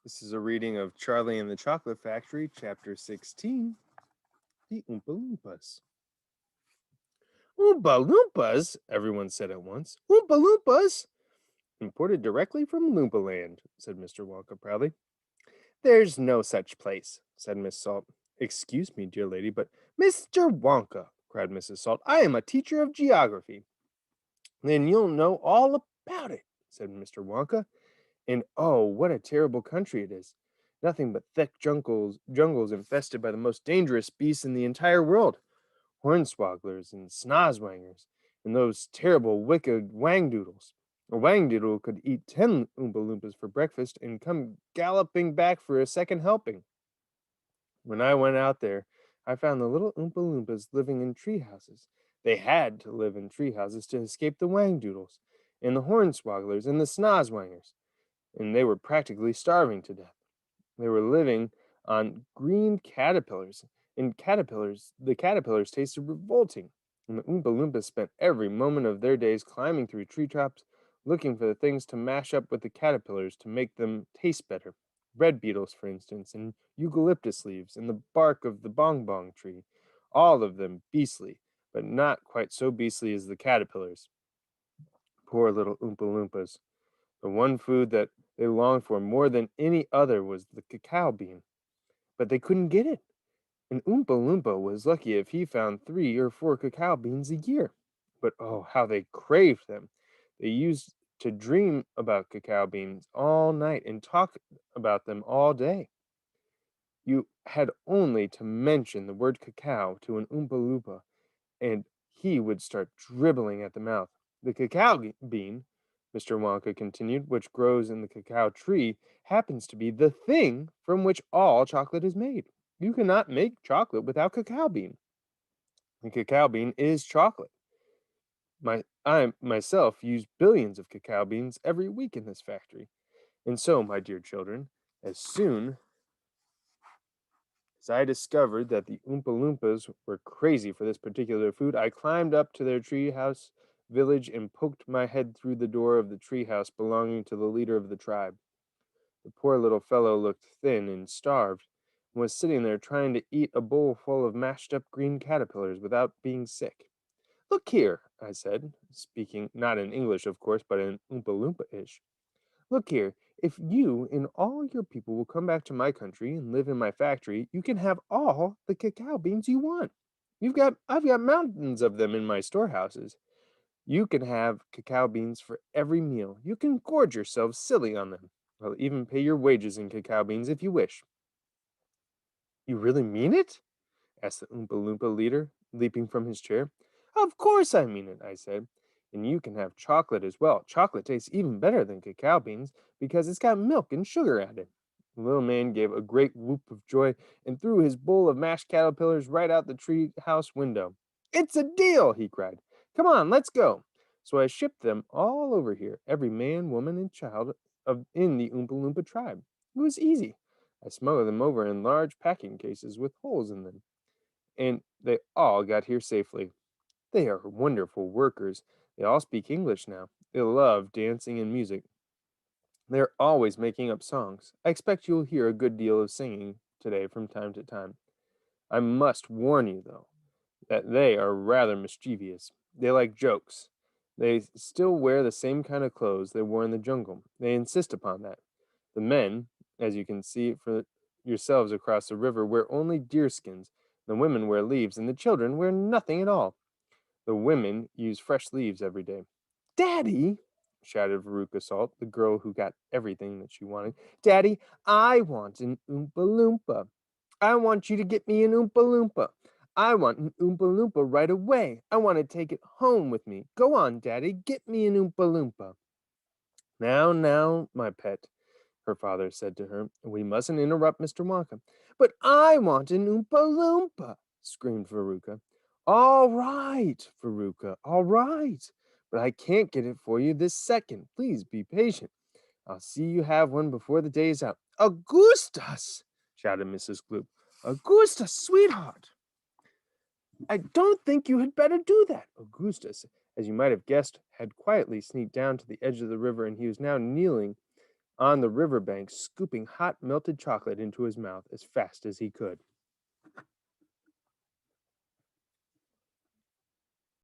This is a reading of Charlie and the Chocolate Factory, Chapter 16, The Oompa Loompas. Oompa Loompas, everyone said at once. Oompa Loompas! Imported directly from Loompa Land, said Mr. Wonka proudly. There's no such place, said Miss Salt. Excuse me, dear lady, but Mr. Wonka, cried Mrs. Salt, I am a teacher of geography. Then you'll know all about it, said Mr. Wonka. And oh, what a terrible country it is. Nothing but thick jungles infested by the most dangerous beasts in the entire world. Hornswogglers and snozwangers, and those terrible wicked wangdoodles. A wangdoodle could eat 10 Oompa Loompas for breakfast and come galloping back for a second helping. When I went out there, I found the little Oompa Loompas living in tree houses. They had to live in tree houses to escape the wangdoodles, and the hornswogglers and the snozwangers, and they were practically starving to death. They were living on green caterpillars, and the caterpillars tasted revolting. And the Oompa Loompas spent every moment of their days climbing through treetops, looking for the things to mash up with the caterpillars to make them taste better. Bread beetles, for instance, and eucalyptus leaves, and the bark of the bong bong tree. All of them beastly, but not quite so beastly as the caterpillars. Poor little Oompa Loompas. The one food that they longed for more than any other was the cacao bean, but they couldn't get it. And Oompa Loompa was lucky if he found 3 or 4 cacao beans a year. But oh, how they craved them! They used to dream about cacao beans all night and talk about them all day. You had only to mention the word cacao to an Oompa Loompa, and he would start dribbling at the mouth. The cacao bean, Mr. Wonka continued, which grows in the cacao tree, happens to be the thing from which all chocolate is made. You cannot make chocolate without cacao bean. The cacao bean is chocolate. I myself use billions of cacao beans every week in this factory. And so, my dear children, as soon as I discovered that the Oompa Loompas were crazy for this particular food, I climbed up to their treehouse village and poked my head through the door of the treehouse belonging to the leader of the tribe. The poor little fellow looked thin and starved, and was sitting there trying to eat a bowl full of mashed up green caterpillars without being sick. Look here, I said, speaking not in English, of course, but in Oompa Loompa ish. Look here, if you and all your people will come back to my country and live in my factory, you can have all the cacao beans you want. I've got mountains of them in my storehouses. You can have cacao beans for every meal. You can gorge yourselves silly on them. I'll even pay your wages in cacao beans if you wish. You really mean it? Asked the Oompa Loompa leader, leaping from his chair. Of course I mean it, I said. And you can have chocolate as well. Chocolate tastes even better than cacao beans because it's got milk and sugar added. The little man gave a great whoop of joy and threw his bowl of mashed caterpillars right out the tree house window. It's a deal, he cried. Come on, let's go. So I shipped them all over here, every man, woman, and child in the Oompa Loompa tribe. It was easy. I smuggled them over in large packing cases with holes in them, and they all got here safely. They are wonderful workers. They all speak English now. They love dancing and music. They're always making up songs. I expect you'll hear a good deal of singing today from time to time. I must warn you, though, that they are rather mischievous. They like jokes. They still wear the same kind of clothes they wore in the jungle. They insist upon that. The men, as you can see for yourselves across the river, wear only deerskins. The women wear leaves, and the children wear nothing at all. The women use fresh leaves every day. Daddy, shouted Veruca Salt, the girl who got everything that she wanted. Daddy, I want an Oompa Loompa. I want you to get me an Oompa Loompa. I want an Oompa Loompa right away. I want to take it home with me. Go on, Daddy, get me an Oompa Loompa. Now, my pet, her father said to her, we mustn't interrupt Mr. Wonka. But I want an Oompa Loompa, screamed Veruca. All right, Veruca, all right. But I can't get it for you this second. Please be patient. I'll see you have one before the day is out. Augustus, shouted Mrs. Gloop. Augustus, sweetheart. I don't think you had better do that. Augustus, as you might have guessed, had quietly sneaked down to the edge of the river, and he was now kneeling on the river bank, scooping hot melted chocolate into his mouth as fast as he could.